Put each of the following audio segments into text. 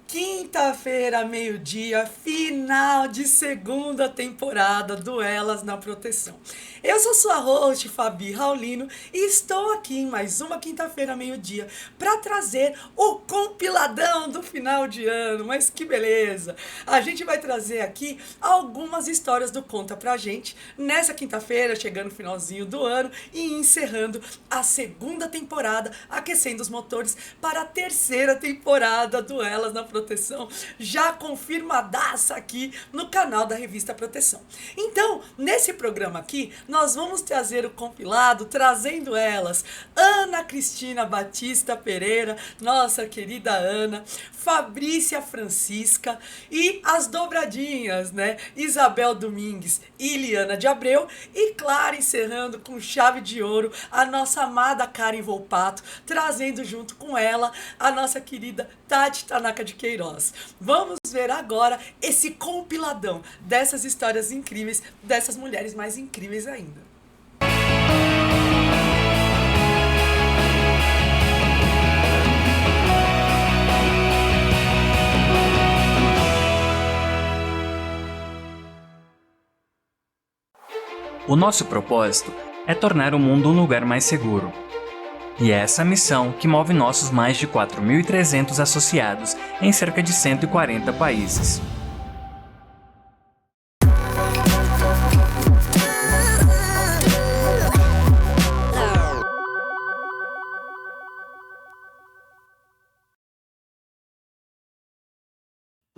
Quinta-feira, meio-dia, final de segunda temporada do Elas na Proteção. Eu sou sua host, Fabi Raulino, e estou aqui em mais uma quinta-feira, meio-dia, para trazer o compiladão do final de ano. Mas que beleza! A gente vai trazer aqui algumas histórias do Conta Pra Gente, nessa quinta-feira, chegando no finalzinho do ano e encerrando a segunda temporada, aquecendo os motores para a terceira temporada do Elas na Proteção, já confirmadaça aqui no canal da revista Proteção. Então, nesse programa aqui, nós vamos trazer o compilado, trazendo elas, Ana Cristina Batista Pereira, nossa querida Ana, Fabrícia Francisca e as dobradinhas, né? Isabel Domingues e Liana de Abreu, e claro, encerrando com chave de ouro, a nossa amada Karen Volpato, trazendo junto com ela a nossa querida Tati Tanaka de Queiroz. Vamos ver agora esse compiladão dessas histórias incríveis, dessas mulheres mais incríveis ainda. O nosso propósito é tornar o mundo um lugar mais seguro. E é essa missão que move nossos mais de 4.300 associados em cerca de 140 países.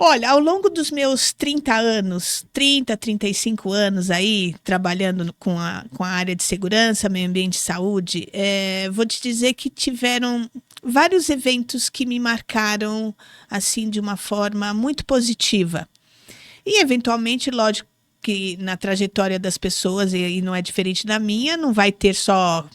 Olha, ao longo dos meus 35 anos aí, trabalhando com a área de segurança, meio ambiente e saúde, vou te dizer que tiveram vários eventos que me marcaram, assim, de uma forma muito positiva. E, eventualmente, lógico que na trajetória das pessoas, e não é diferente da minha, não vai ter só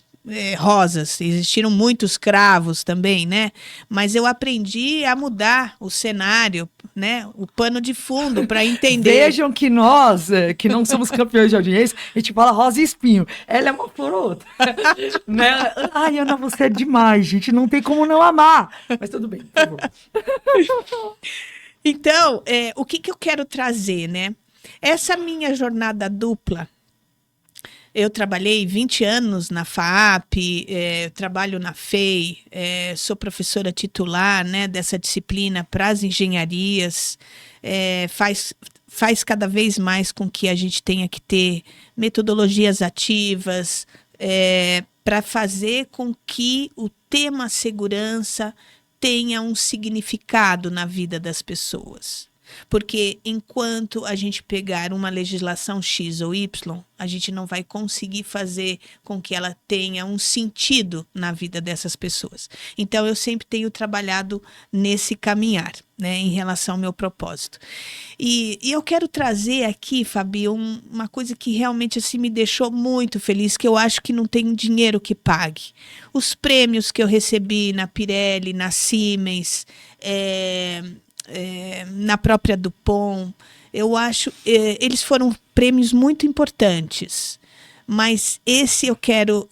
rosas, existiram muitos cravos também, né? Mas eu aprendi a mudar o cenário, né? O pano de fundo para entender. Vejam que nós, que não somos campeões de audiência, a gente fala rosa e espinho. Ela é uma por outra. Né? Ai, Ana, você é demais, gente. Não tem como não amar. Mas tudo bem, por favor. Então, o que eu quero trazer, né? Essa minha jornada dupla. Eu trabalhei 20 anos na FAAP, trabalho na FEI, sou professora titular, né, dessa disciplina para as engenharias, faz cada vez mais com que a gente tenha que ter metodologias ativas para fazer com que o tema segurança tenha um significado na vida das pessoas. Porque enquanto a gente pegar uma legislação X ou Y, a gente não vai conseguir fazer com que ela tenha um sentido na vida dessas pessoas. Então, eu sempre tenho trabalhado nesse caminhar, né, em relação ao meu propósito. E eu quero trazer aqui, Fabi, uma coisa que realmente assim, me deixou muito feliz, que eu acho que não tem dinheiro que pague. Os prêmios que eu recebi na Pirelli, na Siemens, na própria Dupont, eu acho, eles foram prêmios muito importantes, mas esse eu quero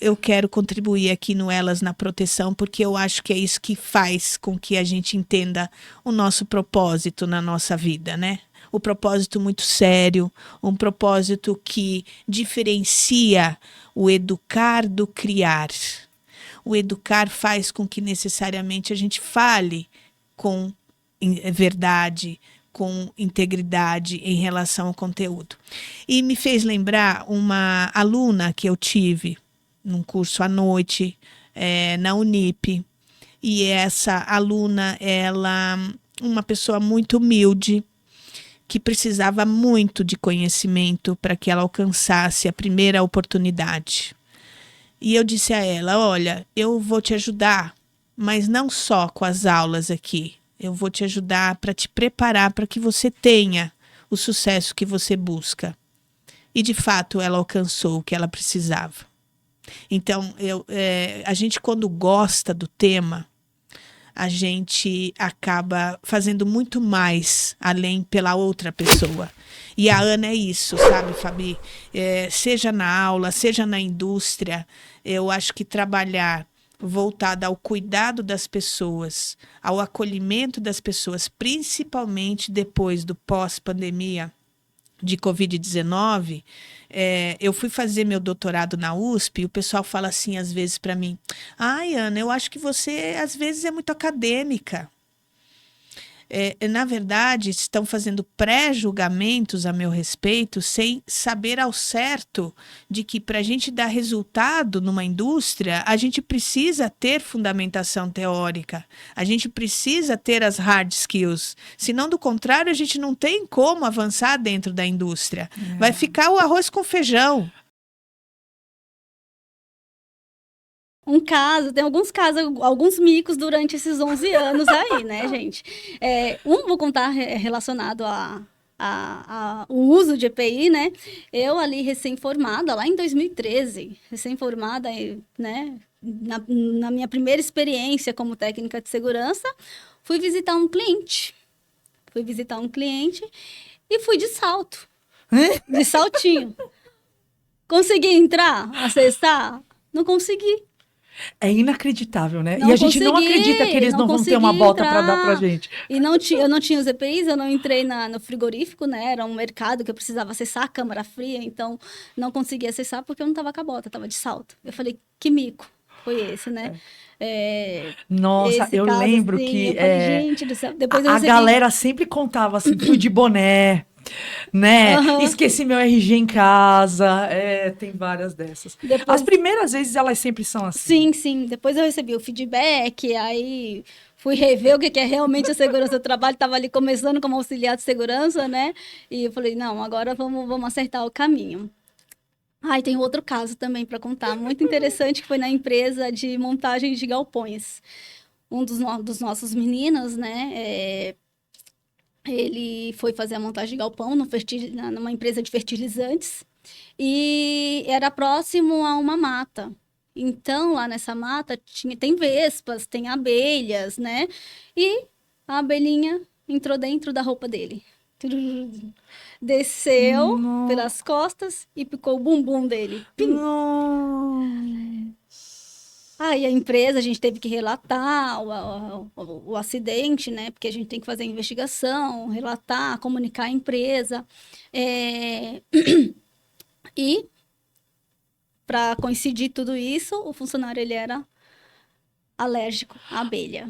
contribuir aqui no Elas na Proteção, porque eu acho que é isso que faz com que a gente entenda o nosso propósito na nossa vida, né? O propósito muito sério, um propósito que diferencia o educar do criar. O educar faz com que necessariamente a gente fale com verdade, com integridade em relação ao conteúdo. E me fez lembrar uma aluna que eu tive num curso à noite, na Unip, e essa aluna, ela, uma pessoa muito humilde, que precisava muito de conhecimento para que ela alcançasse a primeira oportunidade. E eu disse a ela, olha, eu vou te ajudar, mas não só com as aulas aqui, eu vou te ajudar para te preparar para que você tenha o sucesso que você busca. E, de fato, ela alcançou o que ela precisava. Então, a gente, quando gosta do tema, a gente acaba fazendo muito mais além pela outra pessoa. E a Ana é isso, sabe, Fabi? Seja na aula, seja na indústria, eu acho que trabalhar voltada ao cuidado das pessoas, ao acolhimento das pessoas, principalmente depois do pós-pandemia de Covid-19, eu fui fazer meu doutorado na USP e o pessoal fala assim às vezes para mim: ai, Ana, eu acho que você às vezes é muito acadêmica. Na verdade, estão fazendo pré-julgamentos a meu respeito sem saber ao certo de que para a gente dar resultado numa indústria, a gente precisa ter fundamentação teórica, a gente precisa ter as hard skills. Senão, do contrário, a gente não tem como avançar dentro da indústria. Vai ficar o arroz com feijão. Tem alguns casos, alguns micos durante esses 11 anos aí, né, gente? Vou contar relacionado o uso de EPI, né? Eu ali recém-formada, lá em 2013, recém-formada, né, na minha primeira experiência como técnica de segurança, fui visitar um cliente. E fui de salto, de saltinho. Consegui entrar, acessar? Não consegui. É inacreditável, né? Não e a gente não consegui, acredita que eles não vão ter uma bota para dar pra gente. E eu não tinha os EPIs, eu não entrei no frigorífico, né? Era um mercado que eu precisava acessar, câmara fria, então não consegui acessar porque eu não estava com a bota, estava de salto. Eu falei, que mico foi esse, né? Nossa, eu caso, lembro assim, que eu falei, gente do céu. Depois eu a recebi... galera sempre contava assim, fui de boné, né? Esqueci meu RG em casa. Tem várias dessas. As primeiras vezes elas sempre são assim. Sim. Depois eu recebi o feedback, aí fui rever o que é realmente a segurança do trabalho. Estava ali começando como auxiliar de segurança, né? E eu falei, não, agora vamos acertar o caminho. Tem outro caso também para contar, muito interessante, que foi na empresa de montagem de galpões. Um dos nossos meninos, né? Ele foi fazer a montagem de galpão numa empresa de fertilizantes e era próximo a uma mata. Então, lá nessa mata tem vespas, tem abelhas, né? E a abelhinha entrou dentro da roupa dele. Desceu pelas costas e picou o bumbum dele. Pim! Aí a empresa, a gente teve que relatar o acidente, né? Porque a gente tem que fazer a investigação, relatar, comunicar a empresa. E, para coincidir tudo isso, o funcionário ele era alérgico à abelha.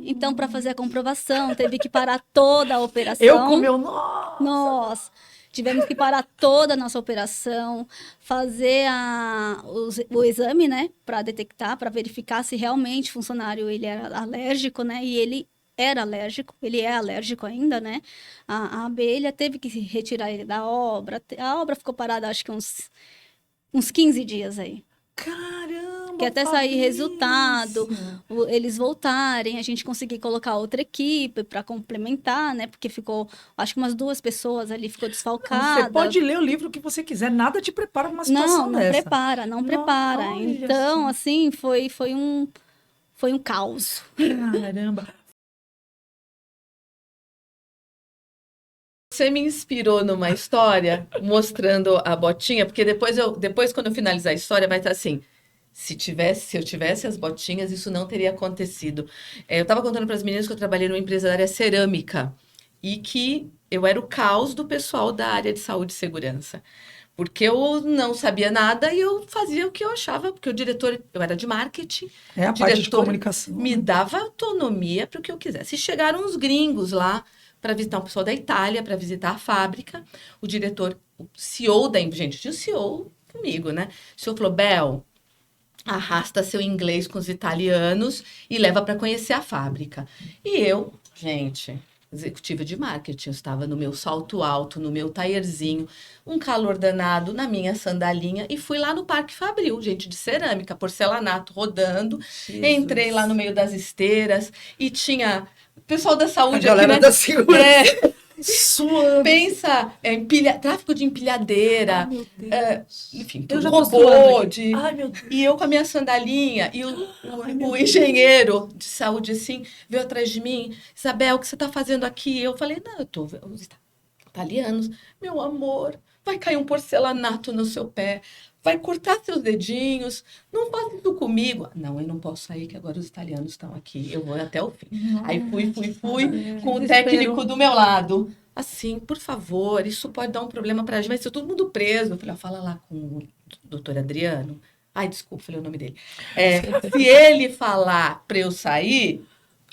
Então, para fazer a comprovação, teve que parar toda a operação. Eu com meu... Nossa! Tivemos que parar toda a nossa operação, fazer o exame, né, para detectar, para verificar se realmente o funcionário ele era alérgico, né, e ele era alérgico, ele é alérgico ainda, né, a abelha, teve que retirar ele da obra, a obra ficou parada acho que uns 15 dias aí. Caramba! Que até sair resultado, eles voltarem, a gente conseguir colocar outra equipe para complementar, né? Porque ficou, acho que umas 2 pessoas ali, ficou desfalcada. Você pode ler o livro que você quiser, nada te prepara para uma situação não dessa. Não prepara. Então, assim, foi um caos. Caramba! Você me inspirou numa história mostrando a botinha, porque depois quando eu finalizar a história vai estar assim, se eu tivesse as botinhas, isso não teria acontecido. Eu estava contando para as meninas que eu trabalhei numa empresa da área cerâmica e que eu era o caos do pessoal da área de saúde e segurança. Porque eu não sabia nada e eu fazia o que eu achava, porque eu era de marketing. A parte de comunicação. Me dava autonomia para o que eu quisesse. E chegaram uns gringos lá para visitar um pessoal da Itália, para visitar a fábrica. O diretor, o CEO gente, tinha o CEO comigo, né? O CEO falou, Bel, arrasta seu inglês com os italianos e leva para conhecer a fábrica. E eu, gente, executiva de marketing, eu estava no meu salto alto, no meu taierzinho, um calor danado, na minha sandalinha, e fui lá no Parque Fabril, gente, de cerâmica, porcelanato rodando. Jesus. Entrei lá no meio das esteiras e tinha o pessoal da saúde a galera aqui, né? Da segurança. Suando. Pensa, tráfico de empilhadeira, enfim, tudo, robô, e eu com a minha sandalinha, e o engenheiro de saúde, assim, veio atrás de mim, Isabel, o que você está fazendo aqui? Eu falei, não, os italianos, meu amor, vai cair um porcelanato no seu pé, vai cortar seus dedinhos, não faça isso comigo. Não, eu não posso sair, que agora os italianos estão aqui, eu vou até o fim. Aí fui, com o técnico do meu lado. Assim, por favor, isso pode dar um problema pra gente, vai ser todo mundo preso. Eu falei, fala lá com o doutor Adriano. Ai, desculpa, falei o nome dele. Se ele falar pra eu sair,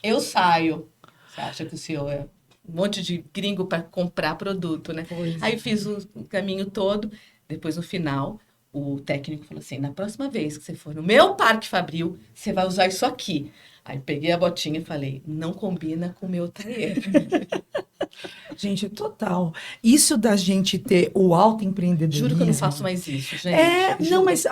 eu saio. Você acha que o senhor é um monte de gringo para comprar produto, né? Aí fiz o caminho todo. Depois, no final, o técnico falou assim, na próxima vez que você for no meu Parque Fabril, você vai usar isso aqui. Aí peguei a botinha e falei, não combina com o meu tailleur. Gente, total. Isso da gente ter o autoempreendedorismo... Juro que eu não faço mais isso, gente. Não, mas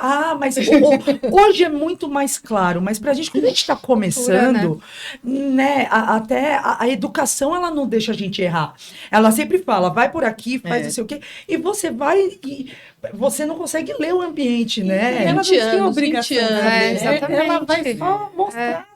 hoje é muito mais claro, mas pra gente, quando a gente tá começando, né, até a educação, ela não deixa a gente errar. Ela sempre fala, vai por aqui, faz não sei o quê, e você vai e você não consegue ler o ambiente, né? Ela não tem obrigação. 20 anos. Exatamente. Ela vai só mostrar.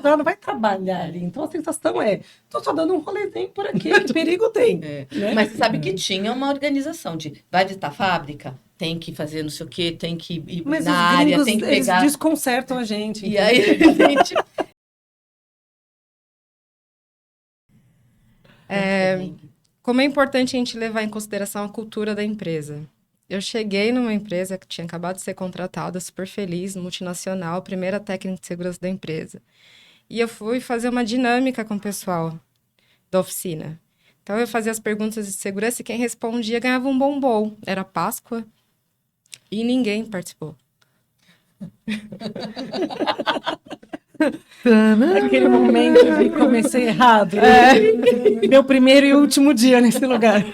Ela não vai trabalhar ali. Então a sensação é, tô só dando um rolezinho por aqui, que perigo tem. Né? Mas você sabe que tinha uma organização de vai visitar a fábrica, tem que fazer não sei o quê, tem que ir Mas na os área, gringos, tem que pegar. eles desconcertam a gente. E aí, a gente. Como é importante a gente levar em consideração a cultura da empresa. Eu cheguei numa empresa que tinha acabado de ser contratada, super feliz, multinacional, primeira técnica de segurança da empresa. E eu fui fazer uma dinâmica com o pessoal da oficina. Então, eu fazia as perguntas de segurança e quem respondia ganhava um bombom. Era Páscoa e ninguém participou. Naquele momento eu vi que comecei errado. Meu primeiro e último dia nesse lugar.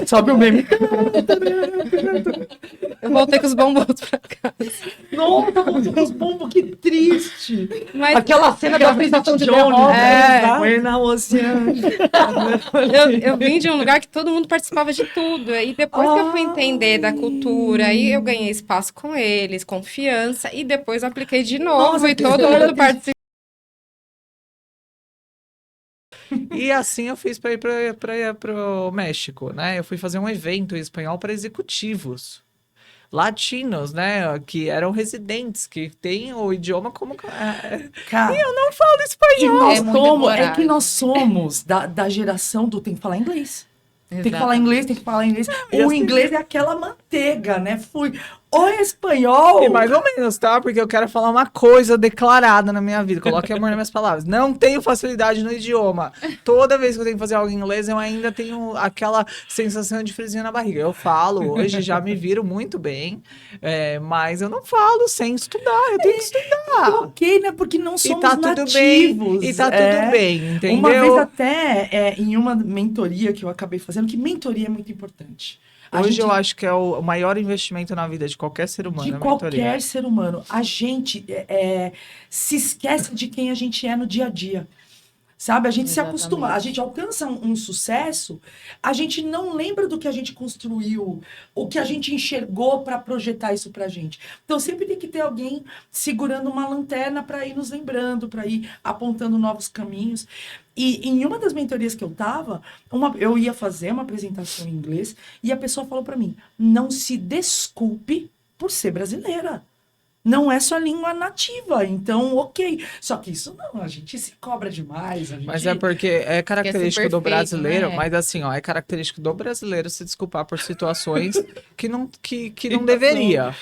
Sobe o meme. Eu voltei com os bombons pra casa. Nossa, os bombos, que triste. Mas Aquela cena da sensação de Jones. derrota, Foi na oceano. eu vim de um lugar que todo mundo participava de tudo. E depois que eu fui entender da cultura, aí eu ganhei espaço com eles, confiança, e depois apliquei de novo. Nossa, E todo mundo participou. E assim eu fiz para ir para o México, né? Eu fui fazer um evento em espanhol para executivos latinos, né? Que eram residentes, que têm o idioma como... Cara, E eu não falo espanhol. É muita coragem. que nós somos da geração do tem que falar inglês. Tem que falar inglês, tem que falar inglês. O inglês é aquela manteiga, né? O espanhol... E mais ou menos, tá? Porque eu quero falar uma coisa declarada na minha vida. Coloque amor nas minhas palavras. Não tenho facilidade no idioma. Toda vez que eu tenho que fazer algo em inglês, eu ainda tenho aquela sensação de friozinho na barriga. Eu falo hoje, já me viro muito bem, mas eu não falo sem estudar. Eu tenho que estudar. Ok, né? Porque não somos E tá tudo nativos. bem. E tá tudo bem, entendeu? Uma vez até, em uma mentoria que eu acabei fazendo, que mentoria é muito importante. Hoje eu acho que é o maior investimento na vida de qualquer ser humano. De a mentoria. qualquer ser humano. A gente se esquece de quem a gente é no dia a dia. Sabe? A gente se acostuma, a gente alcança um sucesso, a gente não lembra do que a gente construiu, o que a gente enxergou para projetar isso pra gente. Então sempre tem que ter alguém segurando uma lanterna para ir nos lembrando, para ir apontando novos caminhos. E em uma das mentorias que eu tava, eu ia fazer uma apresentação em inglês e a pessoa falou para mim: não se desculpe por ser brasileira. Não é sua língua nativa, então ok. Só que isso não, a gente se cobra demais. Mas é porque é característico do perfeito, brasileiro, né? mas assim, ó, é característico do brasileiro se desculpar por situações que não deveria.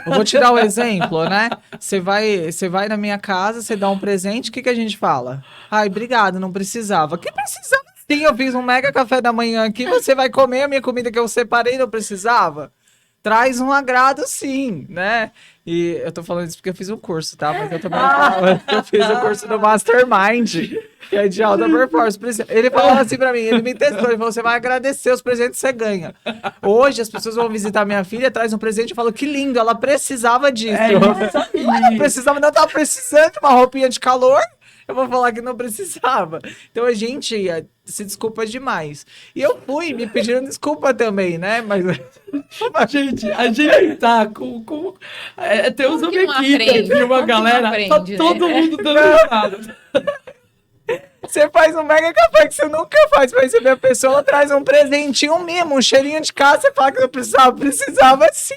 Eu vou te dar um exemplo, né? Você vai na minha casa, você dá um presente, o que a gente fala? Ai, obrigado, não precisava. Que precisava? Sim, eu fiz um mega café da manhã aqui, você vai comer a minha comida que eu separei, não precisava? Traz um agrado, sim, né? E eu tô falando isso porque eu fiz um curso, tá? Mas eu também eu fiz o curso do Mastermind, que é de alta performance. Ele falou assim pra mim, ele me testou, ele falou: você vai agradecer os presentes que você ganha. Hoje as pessoas vão visitar minha filha, traz um presente e falo: que lindo, ela precisava disso. Ela precisava, não tava precisando de uma roupinha de calor. Eu vou falar que não precisava. Então a gente se desculpa demais. E eu fui me pedindo desculpa também, né? Mas a gente tá com temos uma equipe aqui, uma galera, tá todo mundo dando risada. Você você faz um mega café que você nunca faz pra receber a pessoa, ela traz um presentinho, um mimo, um cheirinho de casa, você fala que não precisava sim.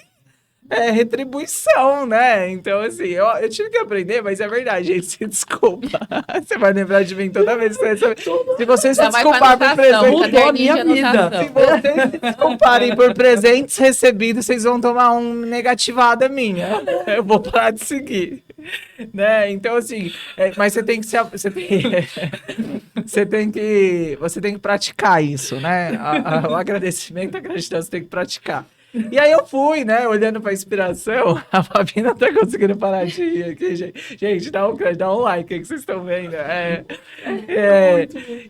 É retribuição, né? Então, assim, eu tive que aprender, mas é verdade, gente, se desculpa. Você vai lembrar de mim toda vez. Se vocês se Já vai pra desculparem por anotação, presentes, mudou a caderninho minha de vida. anotação. se vocês se desculparem por presentes recebidos, vocês vão tomar um negativada minha. Eu vou parar de seguir. Né? Então, assim, mas você tem que você tem que praticar isso, né? O agradecimento, a gratidão, você tem que praticar. E aí eu fui, né, olhando pra inspiração, a Fabi não tá conseguindo parar de ir aqui, gente. Gente, dá um like aí que vocês estão vendo.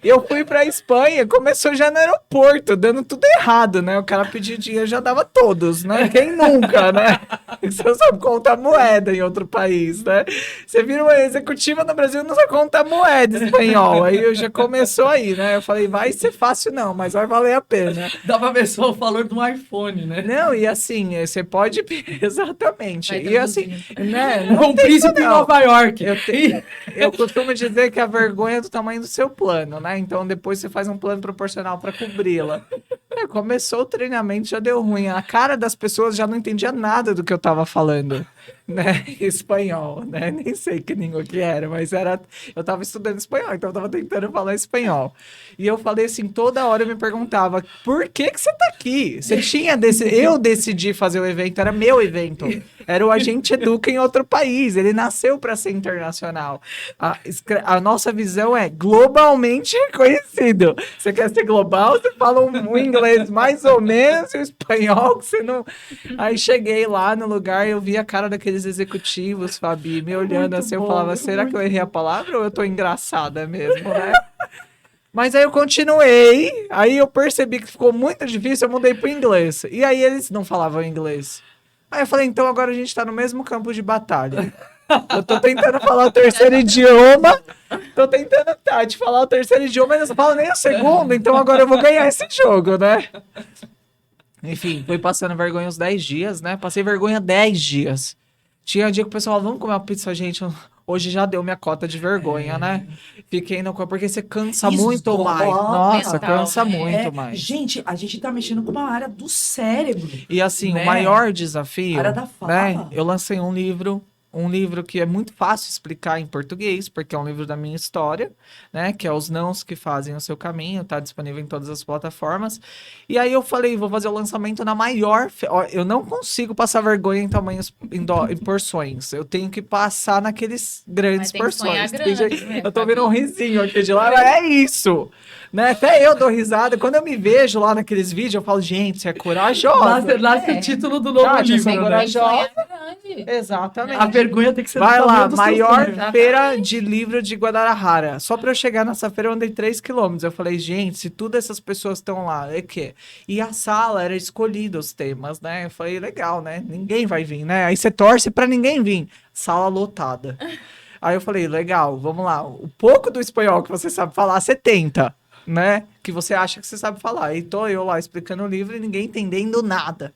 Eu fui pra Espanha, começou já no aeroporto, dando tudo errado, né? O cara pediu dinheiro, já dava todos, né? Quem nunca, né? Você não sabe contar moeda em outro país, né? Você vira uma executiva no Brasil, não sabe contar moeda espanhol. Aí eu já começou aí, né? Eu falei, vai ser fácil não, mas vai valer a pena. Dá pra ver só o valor de um iPhone, né? Não, e assim, você pode... Exatamente. Vai E assim, né? Um príncipe em Nova York. Eu costumo dizer que a vergonha é do tamanho do seu plano, né? Então depois você faz um plano proporcional para cobri-la. Começou o treinamento, já deu ruim. A cara das pessoas já não entendia nada do que eu tava falando, né? Espanhol, né? Nem sei que língua que era, mas eu tava estudando espanhol, então eu tava tentando falar espanhol. E eu falei assim, toda hora eu me perguntava, por que você tá aqui? Você tinha eu decidi fazer o evento, era meu evento. Era o Agente Educa em outro país, ele nasceu para ser internacional. A nossa visão é globalmente reconhecido. Você quer ser global, você fala um inglês mais ou menos, e o espanhol que você não... Aí cheguei lá no lugar e eu vi a cara daqueles executivos, Fabi, me olhando muito assim, eu falava, será que eu errei a palavra ou eu tô engraçada mesmo, né? Mas aí eu continuei, aí eu percebi que ficou muito difícil, eu mudei pro inglês. E aí eles não falavam inglês. Aí eu falei, então agora a gente tá no mesmo campo de batalha. Eu tô tentando falar o terceiro idioma, te falar o terceiro idioma, mas não falo nem o segundo, então agora eu vou ganhar esse jogo, né? Enfim, fui passando vergonha uns 10 dias, né? Passei vergonha 10 dias. Tinha um dia que o pessoal falava, vamos comer uma pizza, gente. Hoje já deu minha cota de vergonha, né? Fiquei no... Porque você cansa muito mais. Nossa, mental, cansa né? muito mais. Gente, a gente tá mexendo com uma área do cérebro. E assim, né? o maior desafio... Área da fala. Né? Eu lancei um livro que é muito fácil explicar em português, porque é um livro da minha história, né? Que é Os Nãos que Fazem o Seu Caminho, tá disponível em todas as plataformas. E aí eu falei, vou fazer o lançamento na maior... Eu não consigo passar vergonha em tamanhos, em porções. Eu tenho que passar naqueles grandes porções. Eu tô vendo um risinho aqui de lá, mas é isso! Né? Até eu dou risada. Quando eu me vejo lá naqueles vídeos, eu falo, gente, você é corajosa. Nasce o título do novo Tati, livro, eu sou né? corajosa. Grande. Exatamente. A vergonha tem que ser Vai do lá, tamanho do seu maior sonho. feira de livro de Guadalajara. Só pra eu chegar nessa feira eu andei 3 quilômetros. Eu falei, gente, se todas essas pessoas estão lá, é que? E a sala era escolhida os temas, né? Eu falei, legal, né? Ninguém vai vir, né? Aí você torce pra ninguém vir. Sala lotada. Aí eu falei, legal, vamos lá. O pouco do espanhol que você sabe falar, você tenta, né? Que você acha que você sabe falar. E tô eu lá explicando o livro e ninguém entendendo nada.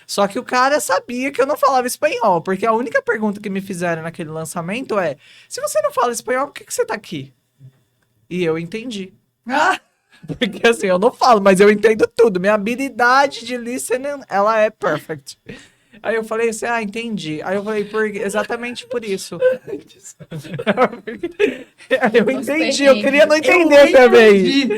Só que o cara sabia que eu não falava espanhol, porque a única pergunta que me fizeram naquele lançamento é, se você não fala espanhol, por que você tá aqui? E eu entendi. Porque assim, eu não falo, mas eu entendo tudo. Minha habilidade de listening, ela é perfect. Aí eu falei assim, entendi. Aí eu falei, exatamente por isso. Eu entendi, eu queria não entender também.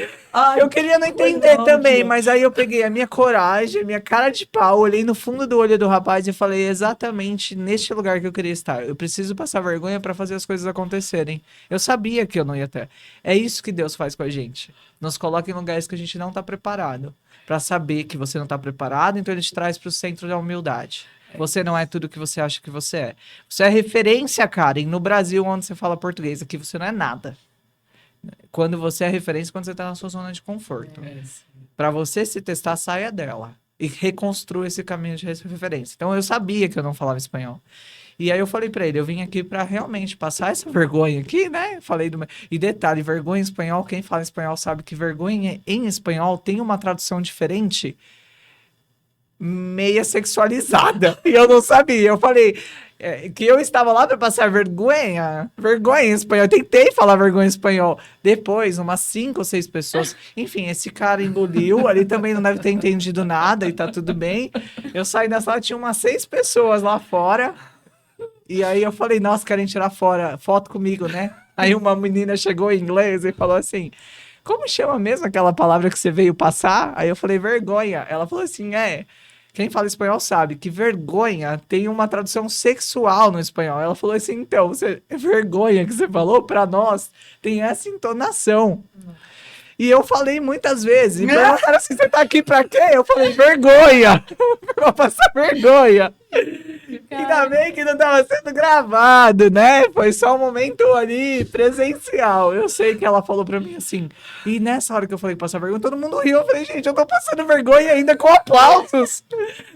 Eu queria não entender também, mas aí eu peguei a minha coragem, minha cara de pau, olhei no fundo do olho do rapaz e falei, exatamente neste lugar que eu queria estar. Eu preciso passar vergonha para fazer as coisas acontecerem. Eu sabia que eu não ia ter. É isso que Deus faz com a gente. Nos coloca em lugares que a gente não tá preparado. Para saber que você não tá preparado, então ele te traz pro centro da humildade. Você não é tudo que você acha que você é. Você é referência, Karen, no Brasil, onde você fala português. Aqui você não é nada. Quando você é referência, quando você tá na sua zona de conforto. Para você se testar, saia dela. E reconstrua esse caminho de referência. Então, eu sabia que eu não falava espanhol. E aí eu falei pra ele, eu vim aqui pra realmente passar essa vergonha aqui, né? Falei E detalhe, vergonha em espanhol, quem fala espanhol sabe que vergonha em espanhol tem uma tradução diferente, meia sexualizada. E eu não sabia. Eu falei, que eu estava lá para passar vergonha. Vergonha em espanhol. Eu tentei falar vergonha em espanhol. Depois, umas 5 ou 6 pessoas. Enfim, esse cara engoliu. Ali também não deve ter entendido nada e tá tudo bem. Eu saí da sala, tinha umas 6 pessoas lá fora. E aí eu falei, nossa, querem tirar foto comigo, né? Aí uma menina chegou em inglês e falou assim, como chama mesmo aquela palavra que você veio passar? Aí eu falei, vergonha. Ela falou assim, quem fala espanhol sabe que vergonha tem uma tradução sexual no espanhol. Ela falou assim, então, vergonha que você falou, pra nós, tem essa entonação. E eu falei muitas vezes. E perguntaram assim, você tá aqui pra quê? Eu falei, vergonha. Pra passar vergonha. Ainda bem que não tava sendo gravado, né? Foi só um momento ali presencial. Eu sei que ela falou pra mim assim. E nessa hora que eu falei que passar vergonha, todo mundo riu. Eu falei, gente, eu tô passando vergonha ainda com aplausos.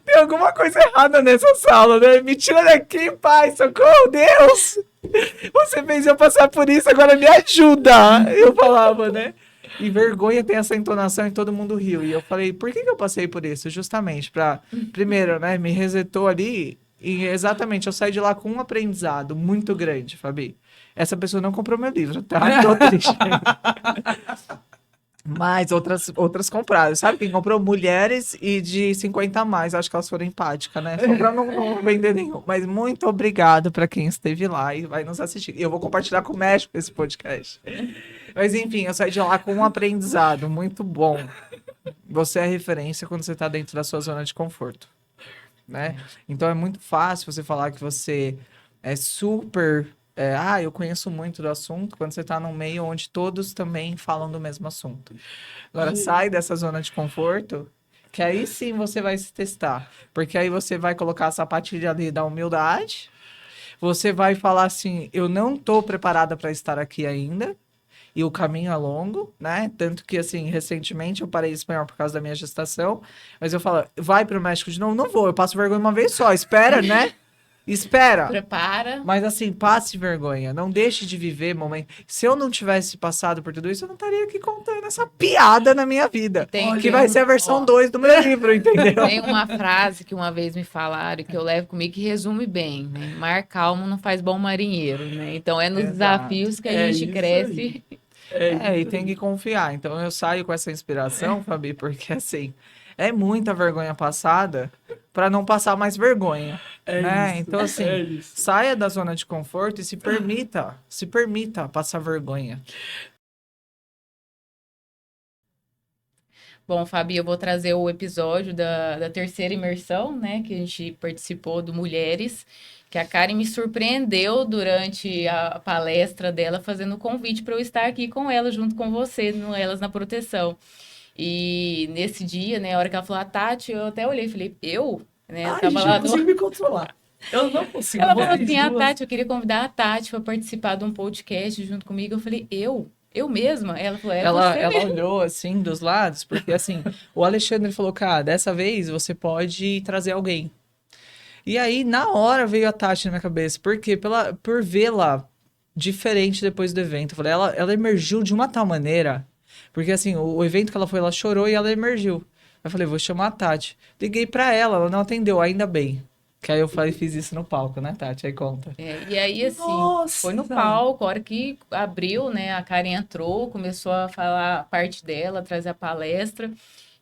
Tem alguma coisa errada nessa sala, né? Me tira daqui, pai, socorro, Deus. Você fez eu passar por isso, agora me ajuda. Eu falava, né? E vergonha tem essa entonação e todo mundo riu. E eu falei, por que eu passei por isso? Justamente pra, primeiro, né, me resetou ali. E exatamente, eu saí de lá com um aprendizado muito grande, Fabi. Essa pessoa não comprou meu livro, tá? Tô triste. Mas outras compraram. Sabe quem comprou? Mulheres e de 50 a mais. Acho que elas foram empáticas, né? Só pra não vender nenhum. Mas muito obrigado pra quem esteve lá e vai nos assistir. E eu vou compartilhar com o México esse podcast. Mas enfim, eu saí de lá com um aprendizado muito bom. Você é referência quando você tá dentro da sua zona de conforto, né? Então é muito fácil você falar que você é super... eu conheço muito do assunto, quando você tá num meio onde todos também falam do mesmo assunto. Agora, sai dessa zona de conforto, que aí sim você vai se testar. Porque aí você vai colocar a sapatilha ali da humildade, você vai falar assim, eu não tô preparada para estar aqui ainda, e o caminho é longo, né? Tanto que, assim, recentemente eu parei espanhol por causa da minha gestação, mas eu falo, vai pro México de novo? Não vou, eu passo vergonha uma vez só, espera, né? Espera. Prepara. Mas assim, passe vergonha. Não deixe de viver momento. Se eu não tivesse passado por tudo isso, eu não estaria aqui contando essa piada na minha vida. Que vai ser a versão 2 do meu livro, entendeu? Tem uma frase que uma vez me falaram que eu levo comigo que resume bem, né? Mar calmo não faz bom marinheiro, né? Então é nos desafios que a gente cresce. E tem que confiar. Então eu saio com essa inspiração, Fabi, porque assim, é muita vergonha passada para não passar mais vergonha, né? Então assim, saia da zona de conforto e se permita passar vergonha. Bom, Fabi, eu vou trazer o episódio da terceira imersão, né? Que a gente participou do Mulheres, que a Karen me surpreendeu durante a palestra dela, fazendo o convite para eu estar aqui com ela, junto com você, no Elas na Proteção. E nesse dia, né, a hora que ela falou, a Tati, eu até olhei e falei, eu? Né, eu tava gente, lá eu não consigo me controlar. Eu não consigo. Ela falou assim, a Tati, eu queria convidar a Tati para participar de um podcast junto comigo. Eu falei, eu? Eu mesma? Ela falou, ela olhou assim dos lados, porque assim, o Alexandre falou, cara, dessa vez você pode trazer alguém. E aí, na hora, veio a Tati na minha cabeça, porque por vê-la diferente depois do evento. Eu falei, ela emergiu de uma tal maneira, porque assim, o evento que ela foi, ela chorou e ela emergiu. Eu falei, vou chamar a Tati. Liguei pra ela não atendeu, ainda bem. Que aí eu fiz isso no palco, né, Tati? Aí conta. E aí, assim, foi no palco, a hora que abriu, né, a Karen entrou, começou a falar a parte dela, trazer a palestra.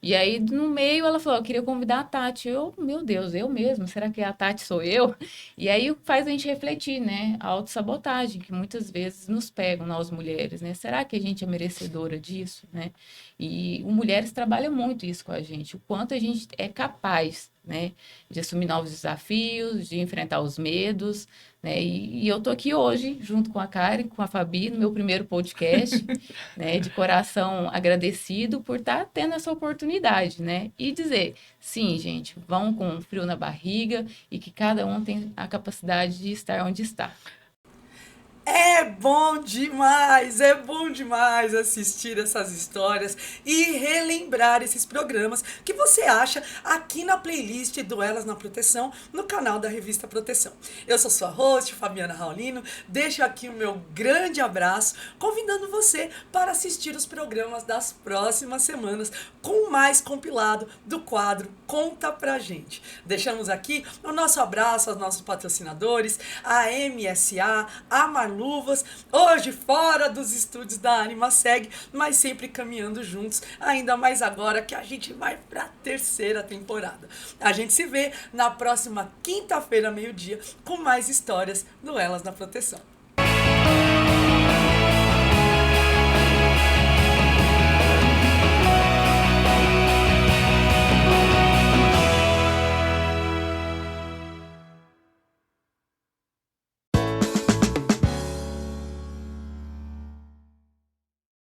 E aí, no meio, ela falou, eu queria convidar a Tati. Meu Deus, eu mesma? Será que a Tati sou eu? E aí faz a gente refletir, né? A autossabotagem, que muitas vezes nos pegam, nós mulheres, né? Será que a gente é merecedora disso, né? E o Mulheres trabalha muito isso com a gente, o quanto a gente é capaz, né? De assumir novos desafios, de enfrentar os medos, né? E eu tô aqui hoje, junto com a Karen, com a Fabi, no meu primeiro podcast, né? De coração agradecido por estar tendo essa oportunidade, né? E dizer, sim, gente, vão com frio na barriga e que cada um tem a capacidade de estar onde está. É bom demais assistir essas histórias e relembrar esses programas que você acha aqui na playlist do Elas na Proteção, no canal da Revista Proteção. Eu sou sua host, Fabiana Raulino, deixo aqui o meu grande abraço, convidando você para assistir os programas das próximas semanas com mais compilado do quadro Conta Pra Gente. Deixamos aqui o nosso abraço aos nossos patrocinadores, a MSA, a Marluvas, hoje fora dos estúdios da AnimaSeg, mas sempre caminhando juntos, ainda mais agora que a gente vai para a 3ª temporada. A gente se vê na próxima quinta-feira, meio-dia, com mais histórias do Elas na Proteção.